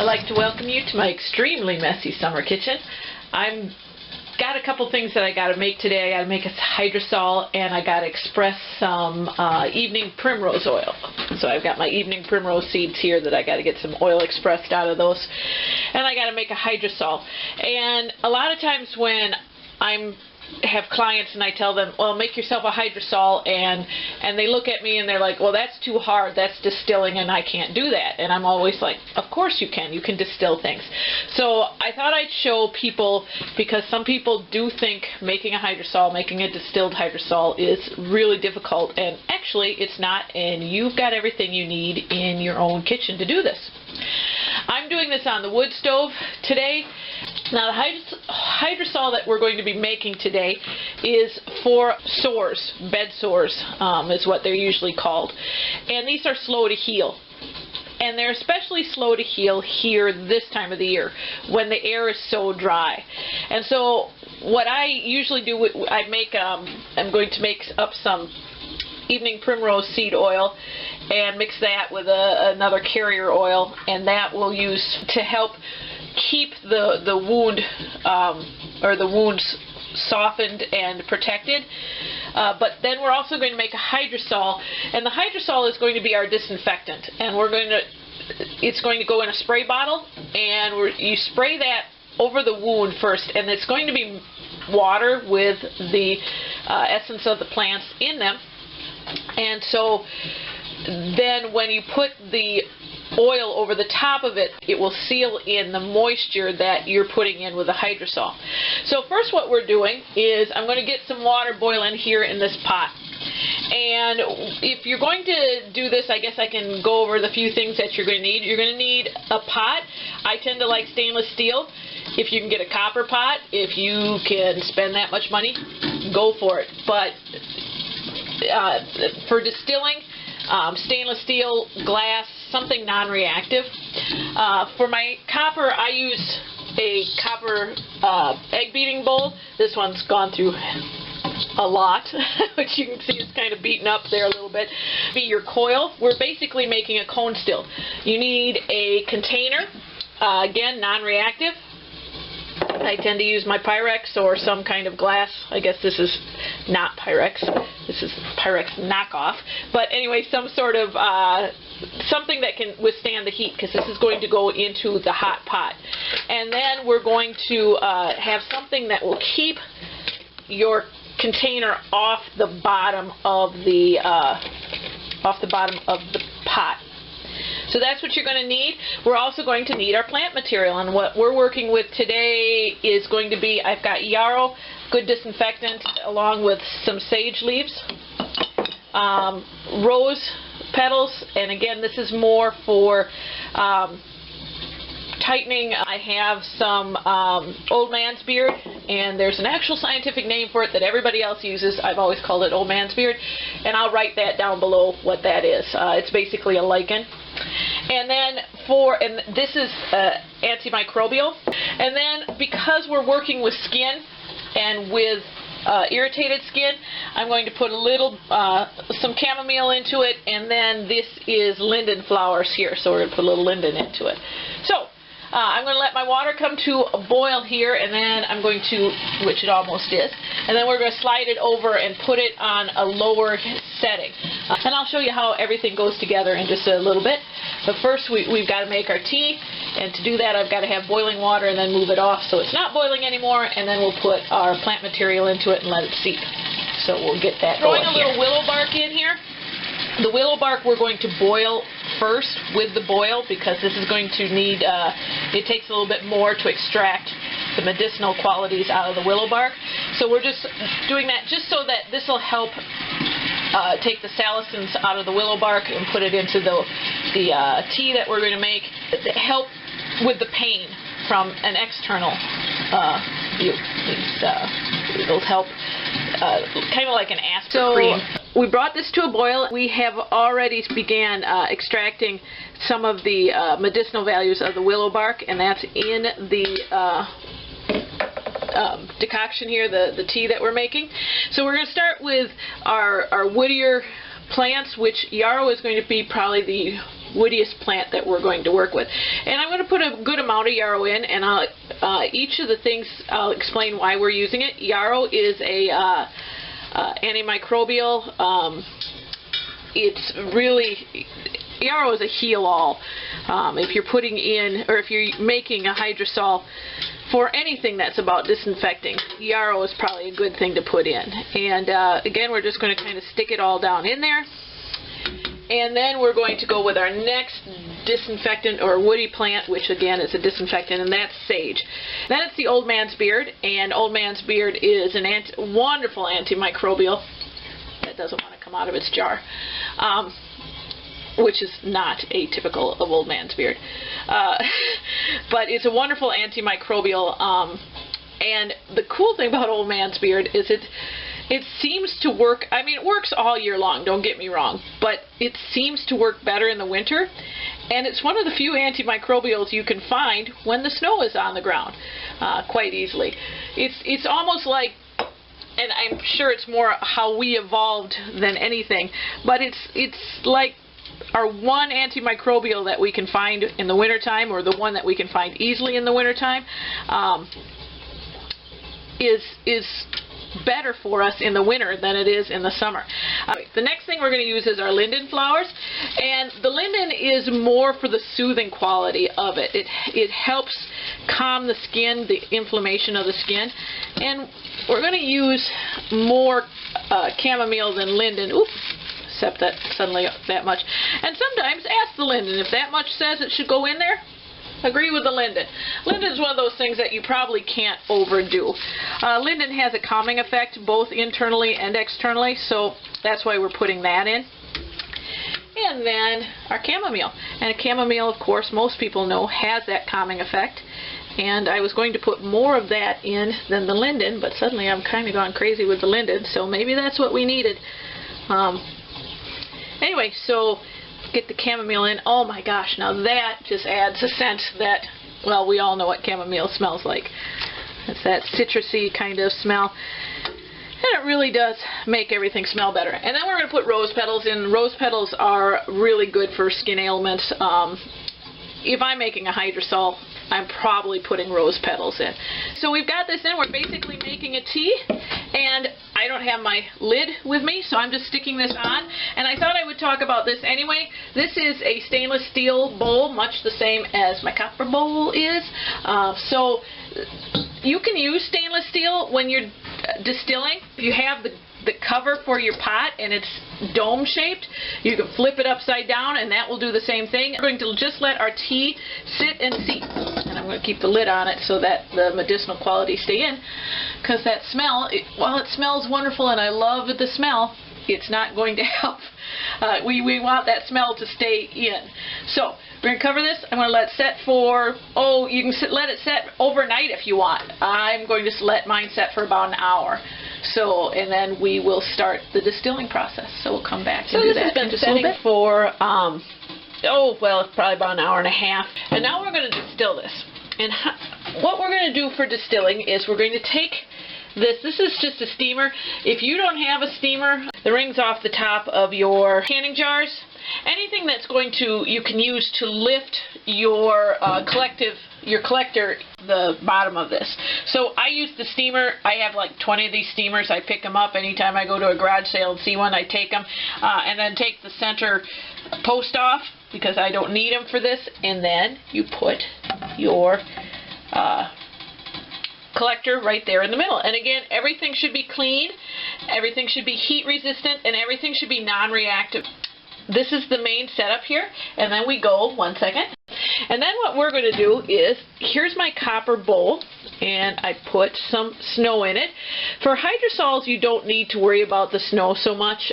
I'd like to welcome you to my extremely messy summer kitchen. I've got a couple things that I got to make today. I got to make a hydrosol, and I got to express some evening primrose oil. So I've got my evening primrose seeds here that I got to get some oil expressed out of those. And I got to make a hydrosol. And a lot of times when I have clients and I tell them, well, make yourself a hydrosol, and they look at me and they're like, well, that's too hard, that's distilling and I can't do that. And I'm always like, of course you can distill things. So I thought I'd show people, because some people do think making a hydrosol, making a distilled hydrosol is really difficult, and actually it's not, and you've got everything you need in your own kitchen to do this. I'm doing this on the wood stove today. Now the hydrosol that we're going to be making today is for sores, bed sores is what they're usually called. And these are slow to heal. And they're especially slow to heal here this time of the year when the air is so dry. And so what I usually do, I'm going to make up some evening primrose seed oil and mix that with another carrier oil, and that we'll use to help keep the wound or the wounds softened and protected. But then we're also going to make a hydrosol, and the hydrosol is going to be our disinfectant, and it's going to go in a spray bottle, and you spray that over the wound first, and it's going to be water with the essence of the plants in them. And so then when you put the oil over the top of it, it will seal in the moisture that you're putting in with the hydrosol. So first what we're doing is I'm going to get some water boiling here in this pot. And if you're going to do this, I guess I can go over the few things that you're going to need. You're going to need a pot. I tend to like stainless steel. If you can get a copper pot, if you can spend that much money, go for it. But for distilling, stainless steel, glass, something non-reactive. For my copper, I use a copper egg beating bowl. This one's gone through a lot, which you can see is kind of beaten up there a little bit. Be your coil. We're basically making a cone still. You need a container, again, non-reactive. I tend to use my Pyrex or some kind of glass. I guess this is not Pyrex. This is Pyrex knockoff. But anyway, some sort of something that can withstand the heat, because this is going to go into the hot pot. And then we're going to have something that will keep your container off the bottom of the pot. So that's what you're going to need. We're also going to need our plant material, and what we're working with today is going to be, I've got yarrow, good disinfectant, along with some sage leaves, rose petals, and again this is more for tightening. I have some old man's beard, and there's an actual scientific name for it that everybody else uses. I've always called it old man's beard, and I'll write that down below what that is. It's basically a lichen. And then and this is antimicrobial. And then because we're working with skin and with irritated skin, I'm going to put a little some chamomile into it, and then this is linden flowers here, so we're going to put a little linden into it. So I'm going to let my water come to a boil here, and then I'm going to, which it almost is, and then we're going to slide it over and put it on a lower setting. And I'll show you how everything goes together in just a little bit. But first we've got to make our tea, and to do that I've got to have boiling water and then move it off so it's not boiling anymore, and then we'll put our plant material into it and let it steep. So we'll get that going. Throwing a little willow bark in here. The willow bark we're going to boil first with the boil, because this is going to need, it takes a little bit more to extract the medicinal qualities out of the willow bark. So we're just doing that just so that this will help take the salicins out of the willow bark and put it into the tea that we're going to make. Help with the pain from an external view. It'll help kind of like an aspirin cream. We brought this to a boil. We have already began extracting some of the medicinal values of the willow bark, and that's in the decoction here, the tea that we're making. So we're going to start with our woodier plants, which yarrow is going to be probably the woodiest plant that we're going to work with. And I'm going to put a good amount of yarrow in, and each of the things I'll explain why we're using it. Yarrow is a antimicrobial. It's really, yarrow is a heal-all. If you're putting in, or if you're making a hydrosol for anything that's about disinfecting, yarrow is probably a good thing to put in. And again, we're just going to kind of stick it all down in there. And then we're going to go with our next disinfectant or woody plant, which again is a disinfectant, and that's sage. Then it's the old man's beard, and old man's beard is a wonderful antimicrobial. That doesn't want to come out of its jar. Which is not atypical of old man's beard. But it's a wonderful antimicrobial, and the cool thing about old man's beard is it seems to work. I mean, it works all year long, don't get me wrong, but it seems to work better in the winter, and it's one of the few antimicrobials you can find when the snow is on the ground quite easily. It's almost like, and I'm sure it's more how we evolved than anything, but it's like our one antimicrobial that we can find in the wintertime, or the one that we can find easily in the wintertime, is better for us in the winter than it is in the summer. The next thing we're going to use is our linden flowers, and the linden is more for the soothing quality of it. It helps calm the skin, the inflammation of the skin, and we're going to use more chamomile than linden. Oops. Except that suddenly that much. And sometimes ask the linden if that much says it should go in there. Agree with the linden. Linden is one of those things that you probably can't overdo. Linden has a calming effect both internally and externally, so that's why we're putting that in. And then our chamomile. And a chamomile, of course, most people know has that calming effect. And I was going to put more of that in than the linden, but suddenly I'm kind of gone crazy with the linden, so maybe that's what we needed. Anyway, so get the chamomile in. Oh my gosh, now that just adds a scent that, well, we all know what chamomile smells like. It's that citrusy kind of smell. And it really does make everything smell better. And then we're going to put rose petals in. Rose petals are really good for skin ailments. If I'm making a hydrosol, I'm probably putting rose petals in. So we've got this in. We're basically making a tea, and I don't have my lid with me, so I'm just sticking this on. And I thought I would talk about this anyway. This is a stainless steel bowl, much the same as my copper bowl is. So you can use stainless steel when you're distilling. If you have the cover for your pot and it's dome shaped, you can flip it upside down and that will do the same thing. We're going to just let our tea sit and steep, and I'm going to keep the lid on it so that the medicinal qualities stay in, because that smell, while it smells wonderful and I love the smell, it's not going to help. We want that smell to stay in. So we're going to cover this. I'm going to let it set for, you can let it set overnight if you want. I'm going to let mine set for about an hour. So, and then we will start the distilling process. So we'll come back and do that in just a little bit. For, it's probably about an hour and a half. And now we're going to distill this. And what we're going to do for distilling is we're going to take this is just a steamer. If you don't have a steamer, the rings off the top of your canning jars, anything that's going to, you can use to lift your collector, the bottom of this. So I use the steamer. I have like 20 of these steamers. I pick them up anytime I go to a garage sale and see one. I take them and then take the center post off because I don't need them for this. And then you put your collector right there in the middle. And again, everything should be clean, everything should be heat resistant, and everything should be non-reactive. This is the main setup here, and then we go, one second. And then what we're going to do is, here's my copper bowl, and I put some snow in it. For hydrosols, you don't need to worry about the snow so much.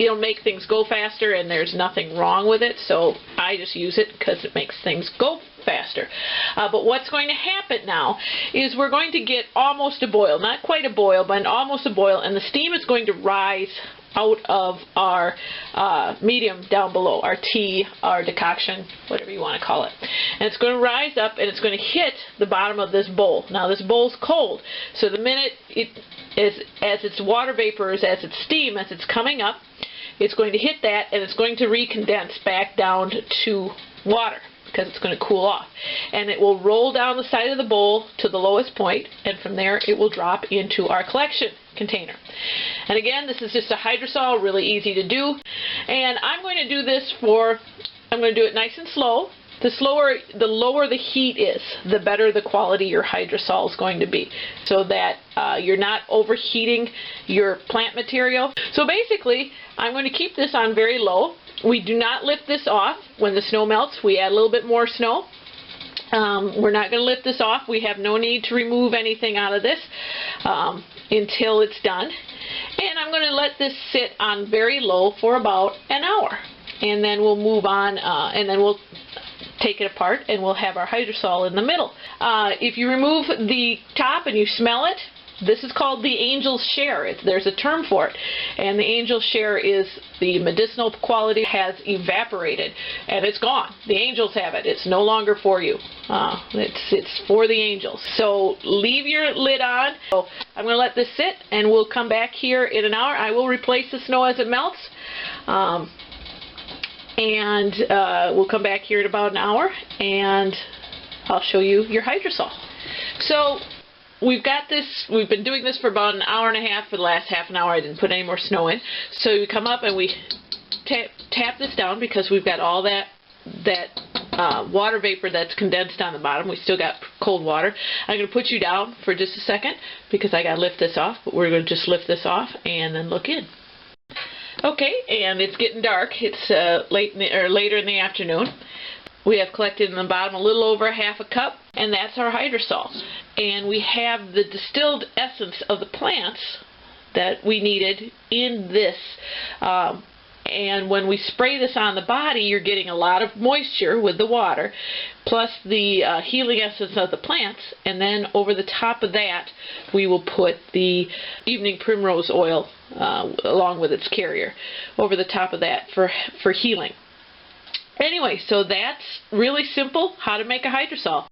It'll make things go faster, and there's nothing wrong with it, so I just use it because it makes things go faster. But what's going to happen now is we're going to get almost a boil, not quite a boil, but almost a boil, and the steam is going to rise out of our medium down below, our tea, our decoction, whatever you want to call it. And it's going to rise up and it's going to hit the bottom of this bowl. Now this bowl's cold, so the minute as its water vapors, as its steam, as it's coming up, it's going to hit that and it's going to recondense back down to water because it's going to cool off. And it will roll down the side of the bowl to the lowest point, and from there it will drop into our collection container. And again, this is just a hydrosol, really easy to do. And I'm going to do this I'm going to do it nice and slow. The lower the heat is, the better the quality your hydrosol is going to be, so that you're not overheating your plant material. So basically, I'm going to keep this on very low. We do not lift this off. When the snow melts, we add a little bit more snow. We're not going to lift this off. We have no need to remove anything out of this until it's done. And I'm going to let this sit on very low for about an hour. And then we'll move on, and then we'll take it apart, and we'll have our hydrosol in the middle. If you remove the top and you smell it, this is called the angel's share. There's a term for it. And the angel's share is the medicinal quality has evaporated, and it's gone. The angels have it. It's no longer for you. It's for the angels. So leave your lid on. So I'm going to let this sit, and we'll come back here in an hour. I will replace the snow as it melts. And we'll come back here in about an hour, and I'll show you your hydrosol. So we've got this, we've been doing this for about an hour and a half. For the last half an hour I didn't put any more snow in. So we come up and we tap this down, because we've got all that water vapor that's condensed on the bottom. We still got cold water. I'm going to put you down for just a second because I got to lift this off, but we're going to just lift this off and then look in. Okay, and it's getting dark. It's later in the afternoon. We have collected in the bottom a little over a half a cup, and that's our hydrosol. And we have the distilled essence of the plants that we needed in this. And when we spray this on the body, you're getting a lot of moisture with the water, plus the healing essence of the plants. And then over the top of that, we will put the evening primrose oil along with its carrier over the top of that for healing. Anyway, so that's really simple how to make a hydrosol.